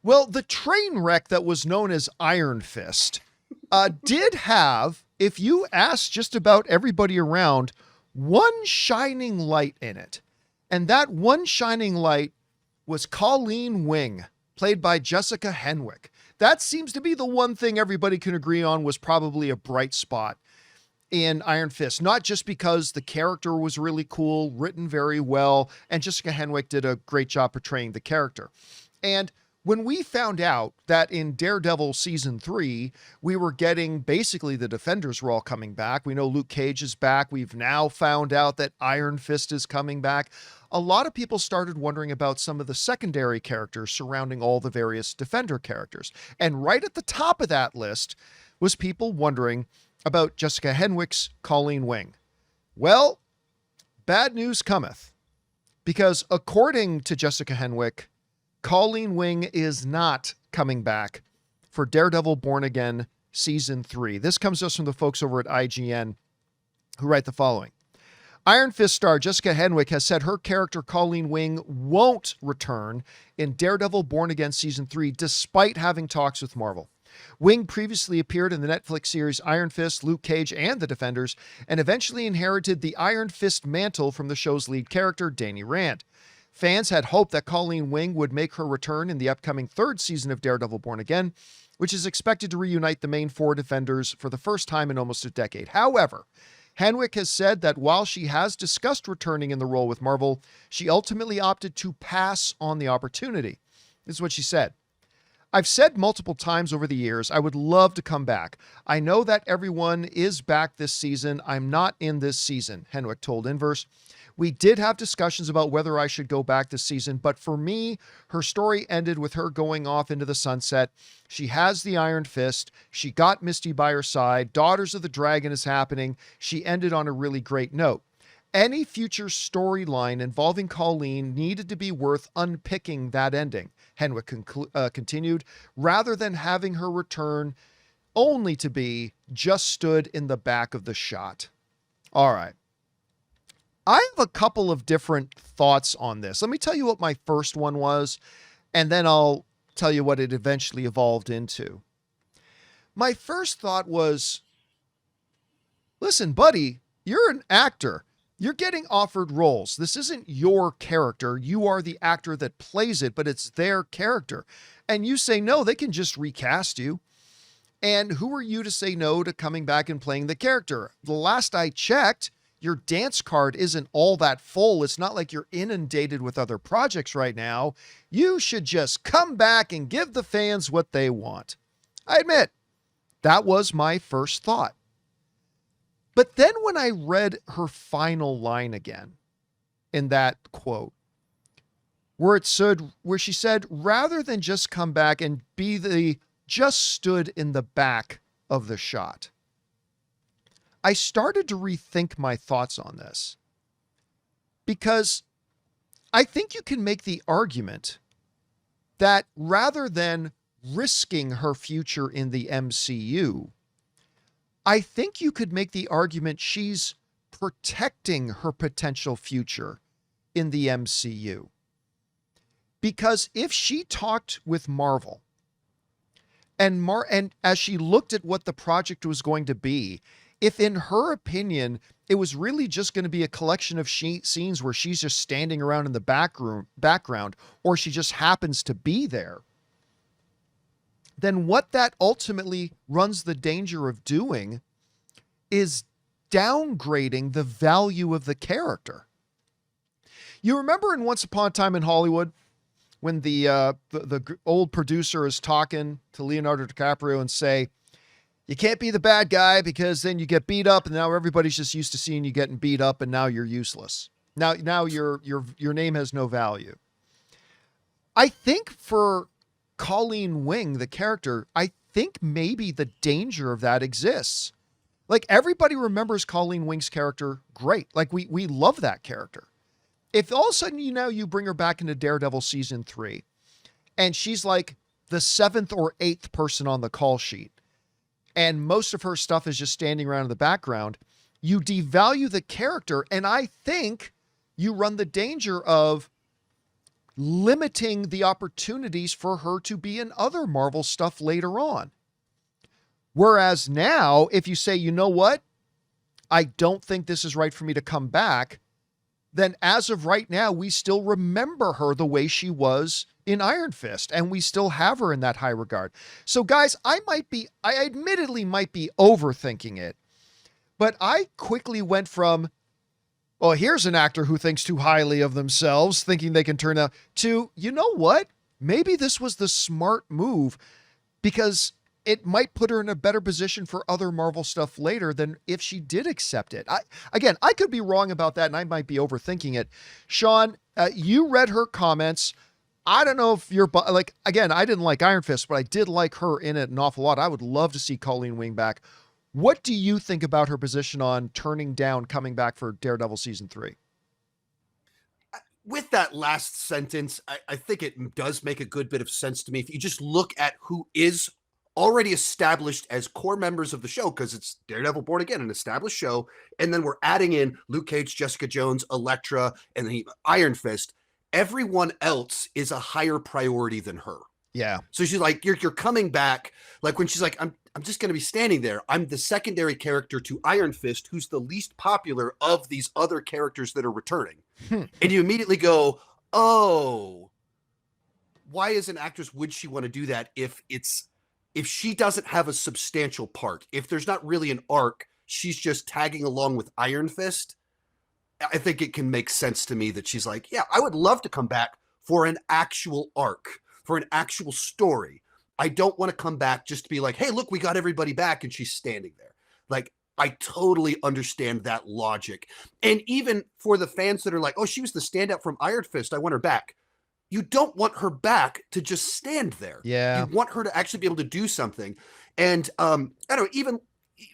Well, the train wreck that was known as Iron Fist did have, if you ask just about everybody around, one shining light in it. And that one shining light was Colleen Wing, played by Jessica Henwick. That seems to be the one thing everybody can agree on was probably a bright spot in Iron Fist, not just because the character was really cool, written very well, and Jessica Henwick did a great job portraying the character. And when we found out that in Daredevil season 3, we were getting basically the Defenders were all coming back. We know Luke Cage is back. We've now found out that Iron Fist is coming back. A lot of people started wondering about some of the secondary characters surrounding all the various Defender characters. And right at the top of that list was people wondering about Jessica Henwick's Colleen Wing. Well, bad news cometh, because according to Jessica Henwick, Colleen Wing is not coming back for Daredevil Born Again Season 3. This comes to us from the folks over at IGN who write the following. Iron Fist star Jessica Henwick has said her character Colleen Wing won't return in Daredevil Born Again Season 3 despite having talks with Marvel. Wing previously appeared in the Netflix series Iron Fist, Luke Cage, and The Defenders, and eventually inherited the Iron Fist mantle from the show's lead character, Danny Rand. Fans had hoped that Colleen Wing would make her return in the upcoming third season of Daredevil Born Again, which is expected to reunite the main four Defenders for the first time in almost a decade. However, Henwick has said that while she has discussed returning in the role with Marvel, she ultimately opted to pass on the opportunity. This is what she said. I've said multiple times over the years, I would love to come back. I know that everyone is back this season. I'm not in this season, Henwick told Inverse. We did have discussions about whether I should go back this season, but for me, her story ended with her going off into the sunset. She has the Iron Fist. She got Misty by her side. Daughters of the Dragon is happening. She ended on a really great note. Any future storyline involving Colleen needed to be worth unpicking that ending, Henwick continued, rather than having her return only to be just stood in the back of the shot. All right. I have a couple of different thoughts on this. Let me tell you what my first one was, and then I'll tell you what it eventually evolved into. My first thought was, listen, buddy, you're an actor. You're getting offered roles. This isn't your character. You are the actor that plays it, but it's their character. And you say no, they can just recast you. And who are you to say no to coming back and playing the character? The last I checked, your dance card isn't all that full. It's not like you're inundated with other projects right now. You should just come back and give the fans what they want. I admit, that was my first thought. But then when I read her final line again in that quote, where she said, rather than just come back and be the just stood in the back of the shot, I started to rethink my thoughts on this, because I think you can make the argument that rather than risking her future in the MCU, I think you could make the argument she's protecting her potential future in the MCU. Because if she talked with Marvel and as she looked at what the project was going to be, if in her opinion, it was really just going to be a collection of scenes where she's just standing around in the background, or she just happens to be there, then what that ultimately runs the danger of doing is downgrading the value of the character. You remember in Once Upon a Time in Hollywood, when the old producer is talking to Leonardo DiCaprio and say, you can't be the bad guy because then you get beat up, and now everybody's just used to seeing you getting beat up, and now you're useless. Now your name has no value. I think for Colleen Wing, the character, I think maybe the danger of that exists. Like, everybody remembers Colleen Wing's character great. Like, we love that character. If all of a sudden you bring her back into Daredevil season 3, and she's like the 7th or 8th person on the call sheet, and most of her stuff is just standing around in the background, you devalue the character, and I think you run the danger of limiting the opportunities for her to be in other Marvel stuff later on. Whereas now, if you say, you know what, I don't think this is right for me to come back, then as of right now, we still remember her the way she was in Iron Fist, and we still have her in that high regard. So guys, I admittedly might be overthinking it, but I quickly went from, well, here's an actor who thinks too highly of themselves, thinking they can turn out, to, you know what? Maybe this was the smart move, because it might put her in a better position for other Marvel stuff later than if she did accept it. I could be wrong about that, and I might be overthinking it. Sean, you read her comments. I don't know if you're like, again, I didn't like Iron Fist, but I did like her in it an awful lot. I would love to see Colleen Wing back. What do you think about her position on turning down coming back for Daredevil season 3? With that last sentence, I think it does make a good bit of sense to me. If you just look at who is already established as core members of the show, because it's Daredevil Born Again, an established show, and then we're adding in Luke Cage, Jessica Jones, Elektra, and the Iron Fist. Everyone else is a higher priority than her. Yeah. So she's like, you're coming back. Like when she's like, I'm just going to be standing there. I'm the secondary character to Iron Fist, who's the least popular of these other characters that are returning. And you immediately go, oh, why as an actress would she want to do that if she doesn't have a substantial part? If there's not really an arc, she's just tagging along with Iron Fist. I think it can make sense to me that she's like, yeah, I would love to come back for an actual arc, for an actual story. I don't want to come back just to be like, hey, look, we got everybody back, and she's standing there. Like, I totally understand that logic. And even for the fans that are like, oh, she was the standout from Iron Fist, I want her back. You don't want her back to just stand there. Yeah. You want her to actually be able to do something. And I don't know, even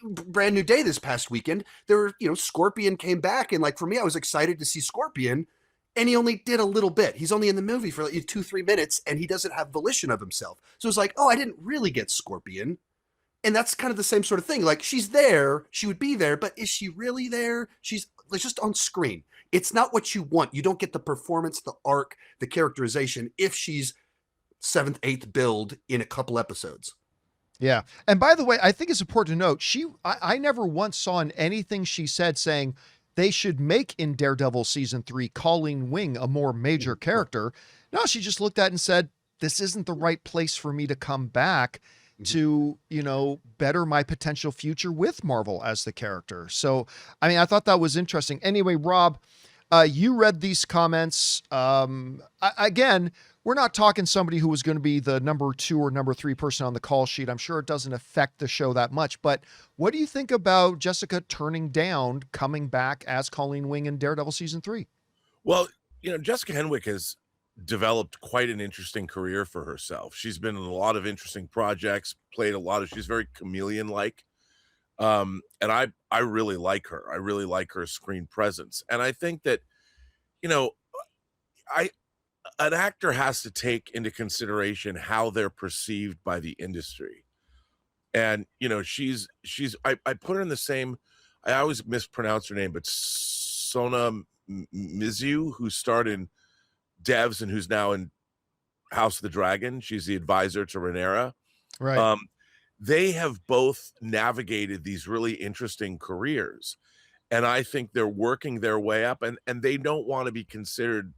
Brand New Day this past weekend, there were, Scorpion came back, and like for me, I was excited to see Scorpion, and he only did a little bit. He's only in the movie for like 2-3 minutes, and he doesn't have volition of himself. So it's like, oh, I didn't really get Scorpion. And that's kind of the same sort of thing. Like, she's there, she would be there, but is she really there? She's just on screen. It's not what you want. You don't get the performance, the arc, the characterization if she's 7th, 8th build in a couple episodes. Yeah. And by the way, I think it's important to note, I never once saw in anything she said saying they should make in Daredevil season 3 Colleen Wing a more major character. No, she just looked at it and said, this isn't the right place for me to come back to, better my potential future with Marvel as the character. So, I mean, I thought that was interesting. Anyway, Rob, you read these comments. Again, we're not talking somebody who was going to be the number 2 or number 3 person on the call sheet. I'm sure it doesn't affect the show that much, but what do you think about Jessica turning down coming back as Colleen Wing in Daredevil season 3? Well, Jessica Henwick has developed quite an interesting career for herself. She's been in a lot of interesting projects, she's very chameleon-like. And I really like her. I really like her screen presence. And I think that, an actor has to take into consideration how they're perceived by the industry. And, I put her in the same, I always mispronounce her name, but Sona Mizu, who starred in Devs and who's now in House of the Dragon. She's the advisor to Rhaenyra. Right. They have both navigated these really interesting careers. And I think they're working their way up, and they don't want to be considered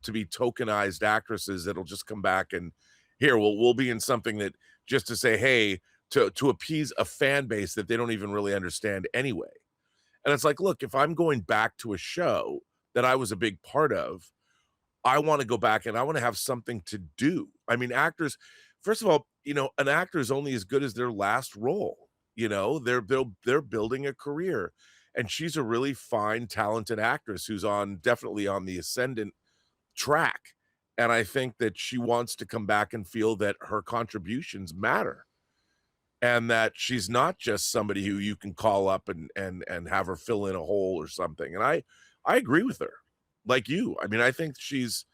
to be tokenized actresses that'll just come back and here, we'll be in something that just to say, hey, to appease a fan base that they don't even really understand anyway. And it's like, look, if I'm going back to a show that I was a big part of, I want to go back and I want to have something to do. I mean, actors, first of all, an actor is only as good as their last role. They're building a career, and she's a really fine, talented actress who's definitely on the ascendant track. And I think that she wants to come back and feel that her contributions matter, and that she's not just somebody who you can call up and have her fill in a hole or something. And I agree with her, like you. I mean, I think she's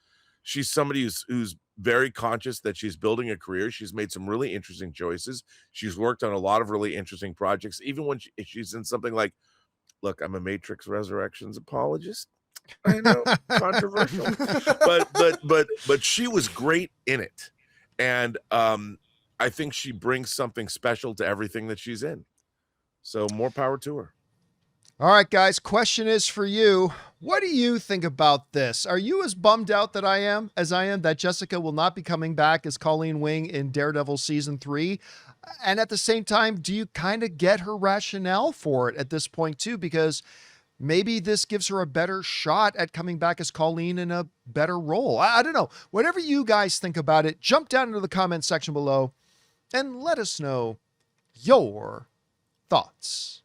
somebody who's very conscious that she's building a career. She's made some really interesting choices. She's worked on a lot of really interesting projects, even when she's in something like, look, I'm a Matrix Resurrections apologist. I know, controversial, but she was great in it, and I think she brings something special to everything that she's in. So more power to her. All right, guys, question is for you. What do you think about this? Are you as bummed out that I am that Jessica will not be coming back as Colleen Wing in Daredevil season 3? And at the same time, do you kind of get her rationale for it at this point too? Because maybe this gives her a better shot at coming back as Colleen in a better role. I don't know. Whatever you guys think about it, jump down into the comment section below and let us know your thoughts.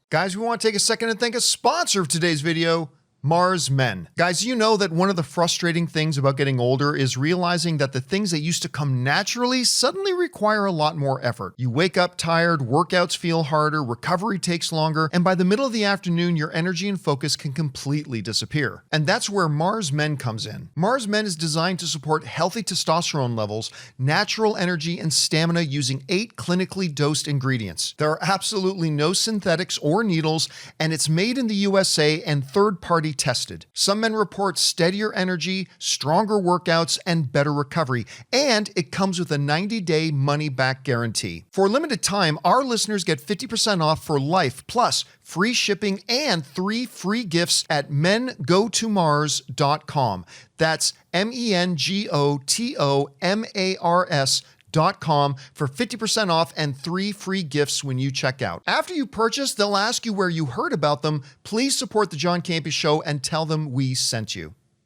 Guys, we want to take a second and thank a sponsor of today's video, Mars Men. Guys, you know that one of the frustrating things about getting older is realizing that the things that used to come naturally suddenly require a lot more effort. You wake up tired, workouts feel harder, recovery takes longer, and by the middle of the afternoon, your energy and focus can completely disappear. And that's where Mars Men comes in. Mars Men is designed to support healthy testosterone levels, natural energy, and stamina using 8 clinically dosed ingredients. There are absolutely no synthetics or needles, and it's made in the USA and third-party tested. Some men report steadier energy, stronger workouts, and better recovery, and it comes with a 90-day money-back guarantee. For a limited time, our listeners get 50% off for life, plus free shipping and 3 free gifts at mengotomars.com. That's mengotomars.com for 50% off and 3 free gifts when you check out. After you purchase, they'll ask you where you heard about them. Please support the John Campea Show and tell them we sent you.